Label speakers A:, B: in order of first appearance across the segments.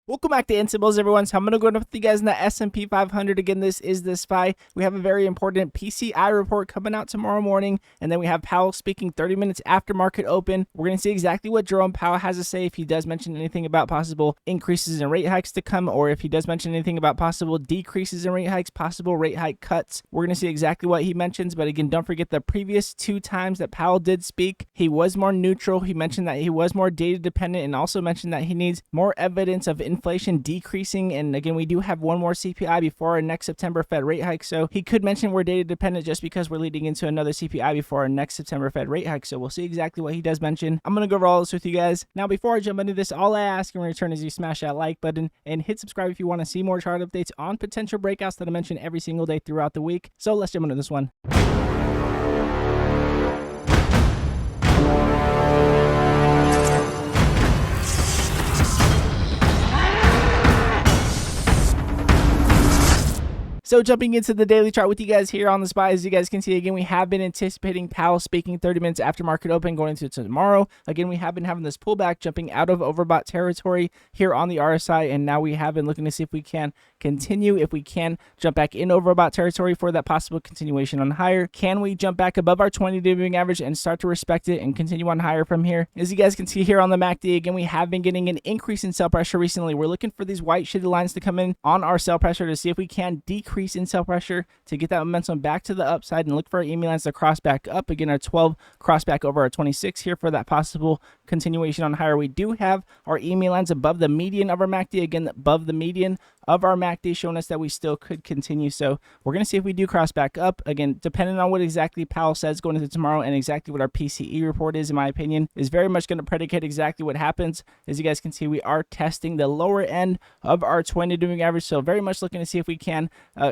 A: Welcome back to Intables, everyone. So I'm going to go with you guys in the S&P 500. Again, this is the SPY. We have a very important PCI report coming out tomorrow morning, and then we have Powell speaking 30 minutes after market open. We're going to see exactly what Jerome Powell has to say, if he does mention anything about possible increases in rate hikes to come, or if he does mention anything about possible decreases in rate hikes, possible rate hike cuts. We're going to see exactly what he mentions, but again, don't forget the previous two times that Powell did speak, he was more neutral. He mentioned that he was more data dependent, and also mentioned that he needs more evidence of inflation decreasing. And again, we do have one more CPI before our next September Fed rate hike, so he could mention we're data dependent just because we're leading into another CPI before our next September Fed rate hike. So we'll see exactly what he does mention. I'm gonna go over all this with you guys. Now, before I jump into this, all I ask in return is you smash that like button and hit subscribe if you want to see more chart updates on potential breakouts that I mention every single day throughout the week. So let's jump into this one. So jumping into the daily chart with you guys here on the SPY, as you guys can see, again, we have been anticipating Powell speaking 30 minutes after market open going into tomorrow. Again, we have been having this pullback, jumping out of overbought territory here on the RSI, and now we have been looking to see if we can continue, if we can jump back in overbought territory for that possible continuation on higher. Can we jump back above our 20-day moving average and start to respect it and continue on higher from here? As you guys can see here on the MACD, again, we have been getting an increase in sell pressure recently. We're looking for these white shaded lines to come in on our sell pressure to see if we can decrease in sell pressure to get that momentum back to the upside and look for our EMA lines to cross back up. Again, our 12 cross back over our 26 here for that possible continuation on higher. We do have our EMA lines above the median of our MACD, again, above the median of our MACD, showing us that we still could continue. So we're going to see if we do cross back up. Again, depending on what exactly Powell says going into tomorrow and exactly what our PCE report is, in my opinion, is very much going to predicate exactly what happens. As you guys can see, we are testing the lower end of our 20-day moving average, so very much looking to see if we can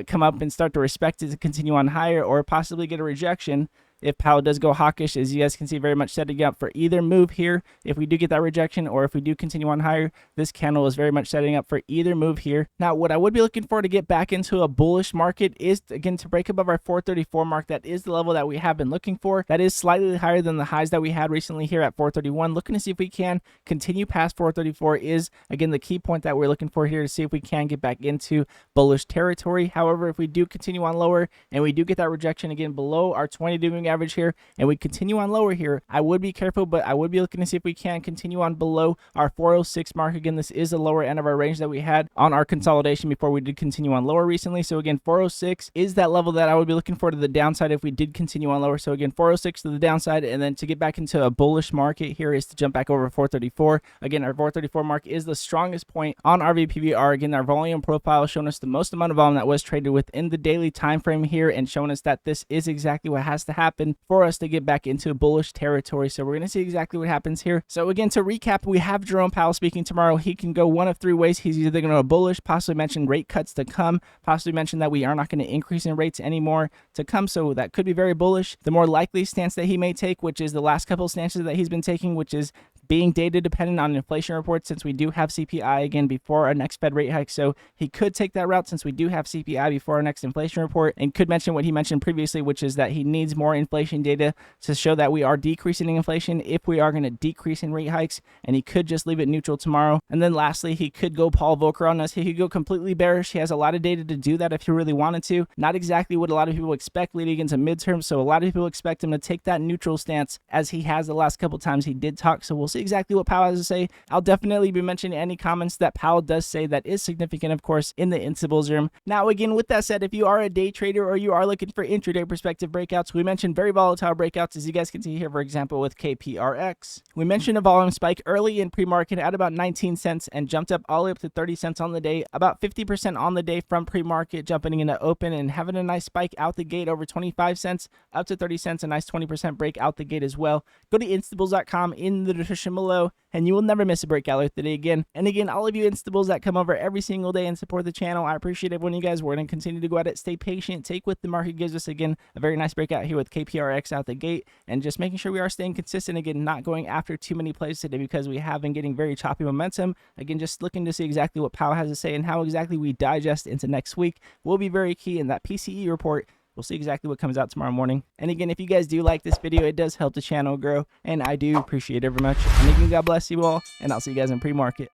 A: come up and start to respect it to continue on higher, or possibly get a rejection if Powell does go hawkish. As you guys can see, very much setting up for either move here if we do get that rejection, or if we do continue on higher. This candle is very much setting up for either move here. Now, what I would be looking for to get back into a bullish market is, again, to break above our 434 mark. That is the level that we have been looking for. That is slightly higher than the highs that we had recently here at 431. Looking to see if we can continue past 434 is, again, the key point that we're looking for here, to see if we can get back into bullish territory. However, if we do continue on lower and we do get that rejection again below our 20-day moving average here, and we continue on lower here, I would be careful, but I would be looking to see if we can continue on below our 406 mark. Again, this is the lower end of our range that we had on our consolidation before we did continue on lower recently. So again, 406 is that level that I would be looking for to the downside if we did continue on lower. So again, 406 to the downside, and then to get back into a bullish market here is to jump back over 434. Again, our 434 mark is the strongest point on our VPVR. Again, our volume profile showing us the most amount of volume that was traded within the daily time frame here, and showing us that this is exactly what has to happen for us to get back into bullish territory. So we're going to see exactly what happens here. So again, to recap, we have Jerome Powell speaking tomorrow. He can go one of three ways. He's either going to go bullish, possibly mention rate cuts to come, possibly mention that we are not going to increase in rates anymore to come. So that could be very bullish. The more likely stance that he may take, which is the last couple of stances that he's been taking, which is being data dependent on inflation reports, since we do have CPI again before our next Fed rate hike. So he could take that route since we do have CPI before our next inflation report, and could mention what he mentioned previously, which is that he needs more inflation data to show that we are decreasing in inflation if we are going to decrease in rate hikes, and he could just leave it neutral tomorrow. And then lastly, he could go Paul Volcker on us. He could go completely bearish. He has a lot of data to do that if he really wanted to. Not exactly what a lot of people expect leading into midterms, so a lot of people expect him to take that neutral stance as he has the last couple times he did talk. So we'll see exactly what Powell has to say. I'll definitely be mentioning any comments that Powell does say that is significant, of course, in the Intables room. Now, again, with that said, if you are a day trader or you are looking for intraday perspective breakouts, we mentioned very volatile breakouts, as you guys can see here, for example, with KPRX. We mentioned a volume spike early in pre-market at about 19 cents and jumped up all the way up to 30 cents on the day, about 50% on the day from pre-market, jumping into open and having a nice spike out the gate over 25 cents up to 30 cents, a nice 20% break out the gate as well. Go to instables.com in the description below, and you will never miss a breakout like today again. And again, all of you Instables that come over every single day and support the channel, I appreciate everyone of you guys. We're going to continue to go at it, stay patient, take what the market gives us. Again, a very nice breakout here with KPRX out the gate, and just making sure we are staying consistent. Again, not going after too many plays today because we have been getting very choppy momentum. Again, just looking to see exactly what Powell has to say and how exactly we digest into next week will be very key in that PCE report. We'll see exactly what comes out tomorrow morning. And again, if you guys do like this video, it does help the channel grow, and I do appreciate it very much. And again, God bless you all, and I'll see you guys in pre-market.